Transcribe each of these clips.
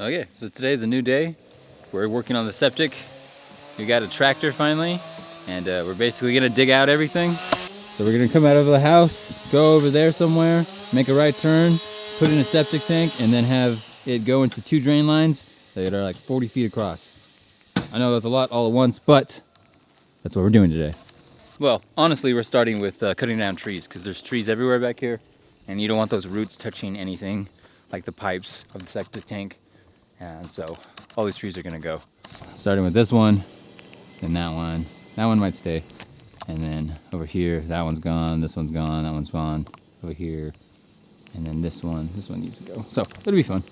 Okay, so today's a new day. We're working on the septic. We got a tractor finally, and we're basically gonna dig out everything. So we're gonna come out of the house, go over there somewhere, make a right turn, put in a septic tank, and then have it go into 2 drain lines that are like 40 feet across. I know that's a lot all at once, but that's what we're doing today. Well, honestly, we're starting with cutting down trees because there's trees everywhere back here, and you don't want those roots touching anything like the pipes of the septic tank. And so all these trees are gonna go. Starting with this one, then that one. That one might stay. And then over here, that one's gone, this one's gone, that one's gone. Over here, and then this one needs to go. So it'll be fun.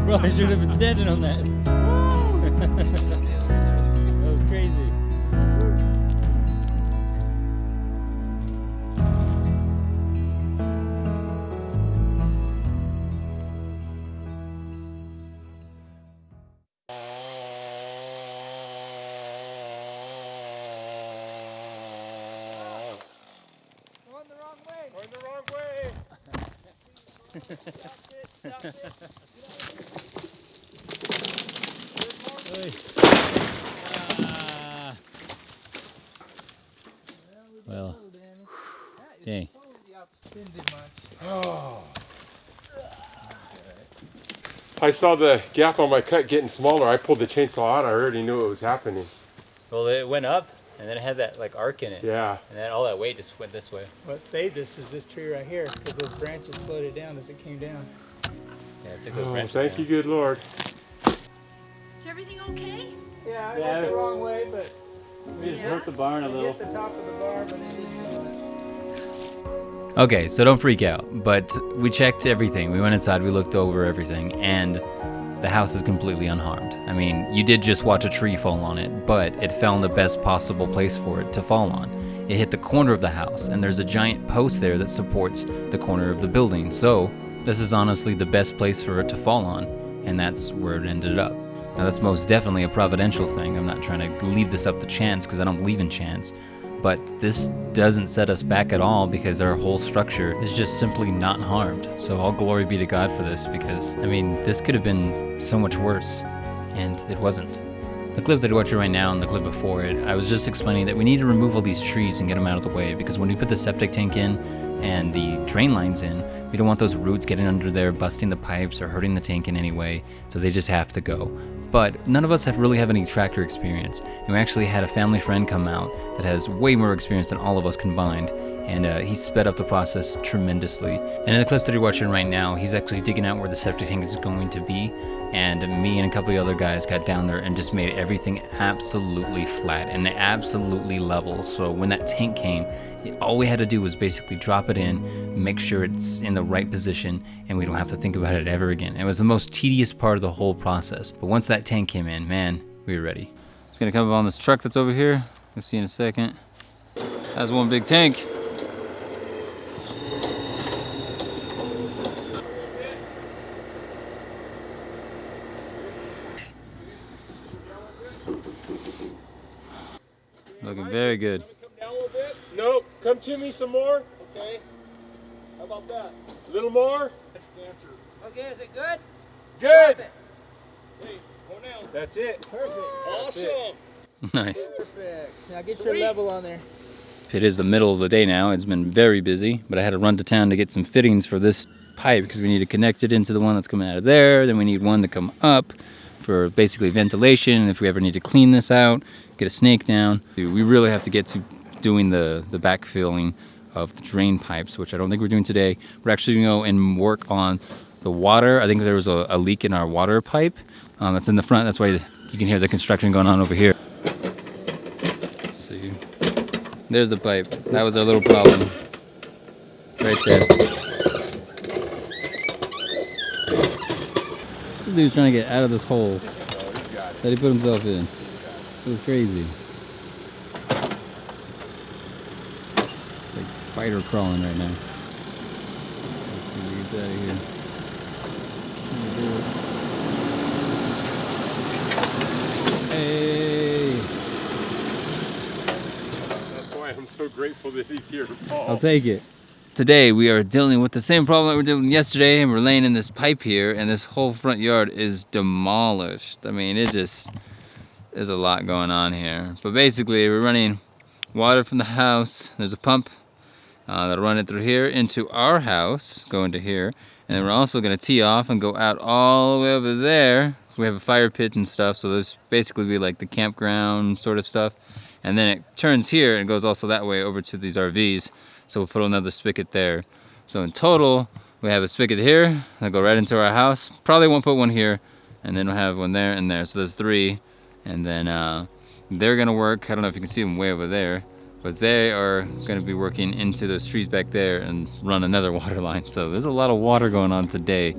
Bro, I should have been standing on that. That was crazy. Going the wrong way. Going the wrong way. Stop it. Well, dang. Oh. I saw the gap on my cut getting smaller. I pulled the chainsaw out. I already knew it was happening. Well, it went up, and then it had that like arc in it. Yeah. And then all that weight just went this way. What saved us is this tree right here, because those branches slowed it down as it came down. Yeah, it took those Oh, branches thank down. you, good Lord. Is everything okay? Yeah, I went the wrong way, but We just hurt the barn a I little. hit the top of the bar, but it didn't know it. Okay, so don't freak out, but we checked everything. We went inside, we looked over everything, and the house is completely unharmed. I mean, you did just watch a tree fall on it, but it fell in the best possible place for it to fall on. It hit the corner of the house, and there's a giant post there that supports the corner of the building. So this is honestly the best place for it to fall on, and that's where it ended up. Now that's most definitely a providential thing. I'm not trying to leave this up to chance because I don't believe in chance. But this doesn't set us back at all because our whole structure is just simply not harmed. So all glory be to God for this because, I mean, this could have been so much worse, and it wasn't. The clip that you're watching right now and the clip before it, I was just explaining that we need to remove all these trees and get them out of the way because when we put the septic tank in and the drain lines in, we don't want those roots getting under there, busting the pipes or hurting the tank in any way, so they just have to go. But none of us really have any tractor experience, and we actually had a family friend come out that has way more experience than all of us combined, and he sped up the process tremendously. And in the clips that you're watching right now, he's actually digging out where the septic tank is going to be, and me and a couple of other guys got down there and just made everything absolutely flat and absolutely level. So when that tank came, all we had to do was basically drop it in, make sure it's in the right position, and we don't have to think about it ever again. It was the most tedious part of the whole process. But once that tank came in, man, we were ready. It's gonna come up on this truck that's over here. You'll see in a second. That's one big tank. Looking very good. Come down a little bit. Nope. Come to me some more. Okay. How about that? A little more. Okay, is it good? Good. Hey, go down. That's it. Perfect. Awesome. Nice. Perfect. Now get Sweet. your level on there. It is the middle of the day now. It's been very busy, but I had to run to town to get some fittings for this pipe because we need to connect it into the one that's coming out of there. Then we need one to come up for basically ventilation. If we ever need to clean this out, get a snake down. We really have to get to doing the backfilling of the drain pipes, which I don't think we're doing today. We're actually going to go and work on the water. I think there was a leak in our water pipe. That's in the front. That's why you can hear the construction going on over here. See, there's the pipe. That was our little problem. Right there. This dude's trying to get out of this hole that he put himself in. It was crazy. It's like spider crawling right now. Let's get out of here. Hey! That's why I'm so grateful that he's here, Paul. I'll take it. Today we are dealing with the same problem that we were dealing with yesterday, and we're laying in this pipe here, and this whole front yard is demolished. I mean, it just, there's a lot going on here. But basically, we're running water from the house. There's a pump that'll run it through here into our house, go into here, and then we're also gonna tee off and go out all the way over there. We have a fire pit and stuff, so this basically be like the campground sort of stuff. And then it turns here and goes also that way over to these RVs. So we'll put another spigot there. So in total, we have a spigot here that'll go right into our house. Probably won't put one here, and then we'll have one there and there. So there's 3, and then they're gonna work. I don't know if you can see them way over there, but they are gonna be working into those trees back there and run another water line. So there's a lot of water going on today,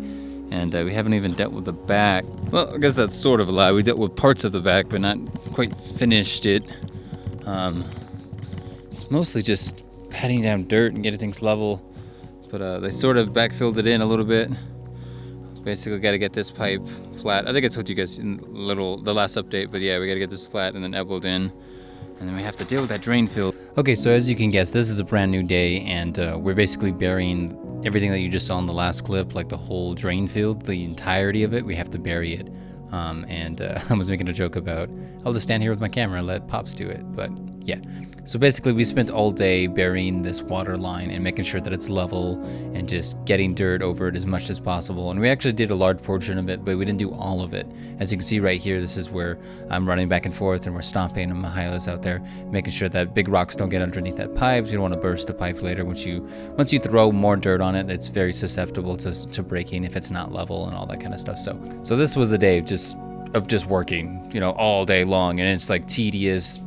and we haven't even dealt with the back. Well, I guess that's sort of a lie. We dealt with parts of the back, but not quite finished it. It's mostly just patting down dirt and getting things level, but they sort of backfilled it in a little bit. Basically got to get this pipe flat. I think I told you guys in the last update, but yeah, we got to get this flat and then elbowed in, and then we have to deal with that drain field. Okay, so as you can guess, this is a brand new day, and we're basically burying everything that you just saw in the last clip, like the whole drain field, the entirety of it. We have to bury it. I was making a joke about, I'll just stand here with my camera and let Pops do it, but yeah. So basically we spent all day burying this water line and making sure that it's level and just getting dirt over it as much as possible. And we actually did a large portion of it, but we didn't do all of it. As you can see right here, this is where I'm running back and forth and we're stomping, and Mahila's out there making sure that big rocks don't get underneath that pipe. You don't want to burst the pipe later. Once you throw more dirt on it, it's very susceptible to breaking if it's not level and all that kind of stuff. So this was a day of just working, all day long, and it's like tedious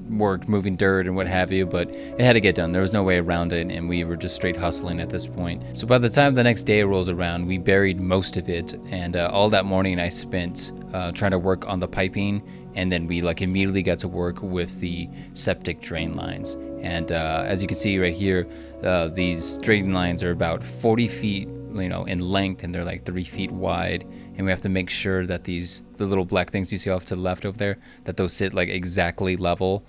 work moving dirt and what have you, but it had to get done. There was no way around it, and we were just straight hustling at this point. So by the time the next day rolls around, we buried most of it, and all that morning I spent trying to work on the piping, and then we immediately got to work with the septic drain lines. And as you can see right here, these drain lines are about 40 feet in length, and they're like 3 feet wide, and we have to make sure that the little black things you see off to the left over there, that those sit exactly level,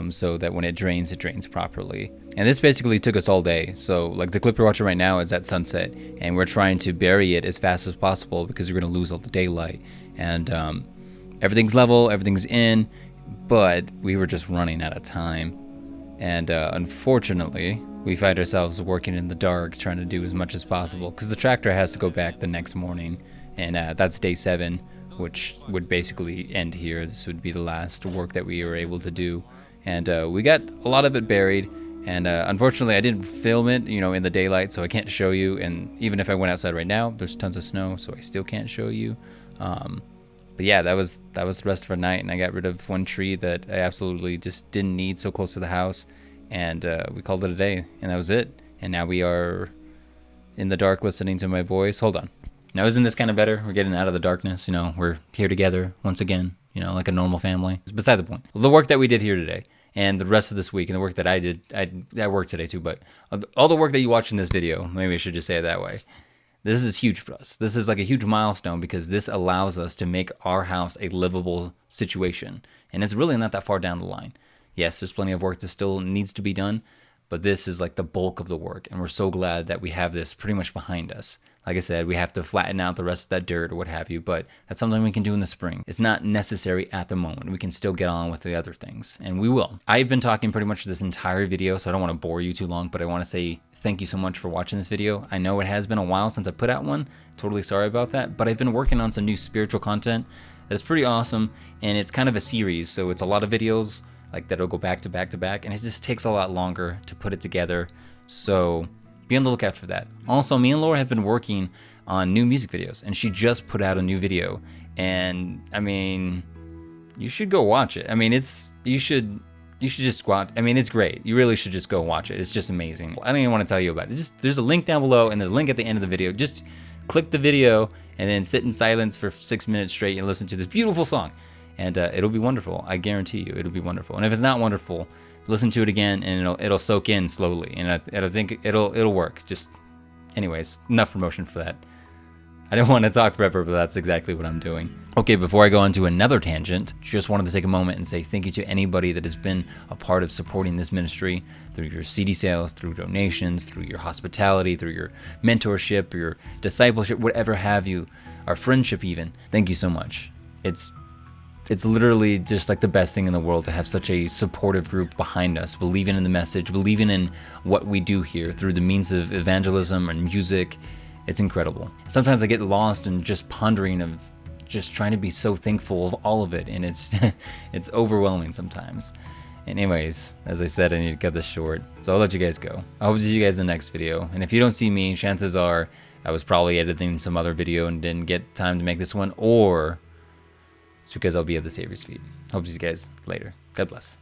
so that when it drains properly. And this basically took us all day. So the clip you're watching right now is at sunset, and we're trying to bury it as fast as possible because we're going to lose all the daylight. And everything's level, everything's in, but we were just running out of time. And unfortunately, we find ourselves working in the dark, trying to do as much as possible because the tractor has to go back the next morning, and that's day 7, which would basically end here. This would be the last work that we were able to do, and we got a lot of it buried. And unfortunately, I didn't film it, in the daylight, so I can't show you. And even if I went outside right now, there's tons of snow, so I still can't show you. But yeah, that was the rest of our night, and I got rid of one tree that I absolutely just didn't need so close to the house. And we called it a day, and that was it. And now we are in the dark listening to my voice. Hold on. Now, isn't this kind of better? We're getting out of the darkness. We're here together once again, like a normal family. It's beside the point. The work that we did here today and the rest of this week, and the work that I did, I worked today too, but all the work that you watch in this video, maybe I should just say it that way. This is huge for us. This is like a huge milestone because this allows us to make our house a livable situation. And it's really not that far down the line. Yes, there's plenty of work that still needs to be done, but this is the bulk of the work, and we're so glad that we have this pretty much behind us. Like I said, we have to flatten out the rest of that dirt or what have you, but that's something we can do in the spring. It's not necessary at the moment. We can still get on with the other things, and we will. I've been talking pretty much this entire video, so I don't want to bore you too long, but I want to say thank you so much for watching this video. I know it has been a while since I put out one. Totally sorry about that, but I've been working on some new spiritual content that's pretty awesome, and it's kind of a series, so it's a lot of videos that'll go back to back to back, and it just takes a lot longer to put it together. So be on the lookout for that. Also, me and Laura have been working on new music videos, and she just put out a new video. And I mean, you should go watch it. I mean, you should just watch. I mean, it's great. You really should just go watch it. It's just amazing. I don't even want to tell you about it. There's a link down below, and there's a link at the end of the video. Just click the video and then sit in silence for 6 minutes straight and listen to this beautiful song, and it'll be wonderful. I guarantee you, it'll be wonderful. And if it's not wonderful, listen to it again, and it'll soak in slowly, and I think it'll work. Just, anyways, enough promotion for that. I don't want to talk forever, but that's exactly what I'm doing. Okay, before I go on to another tangent, just wanted to take a moment and say thank you to anybody that has been a part of supporting this ministry through your CD sales, through donations, through your hospitality, through your mentorship, your discipleship, whatever have you, our friendship even. Thank you so much. It's literally just like the best thing in the world to have such a supportive group behind us, believing in the message, believing in what we do here through the means of evangelism and music. It's incredible. Sometimes I get lost in just pondering of just trying to be so thankful of all of it, and it's it's overwhelming sometimes. And anyways, as I said, I need to cut this short, so I'll let you guys go. I hope to see you guys in the next video, and if you don't see me, chances are I was probably editing some other video and didn't get time to make this one, or it's because I'll be at the Savior's feet. Hope to see you guys later. God bless.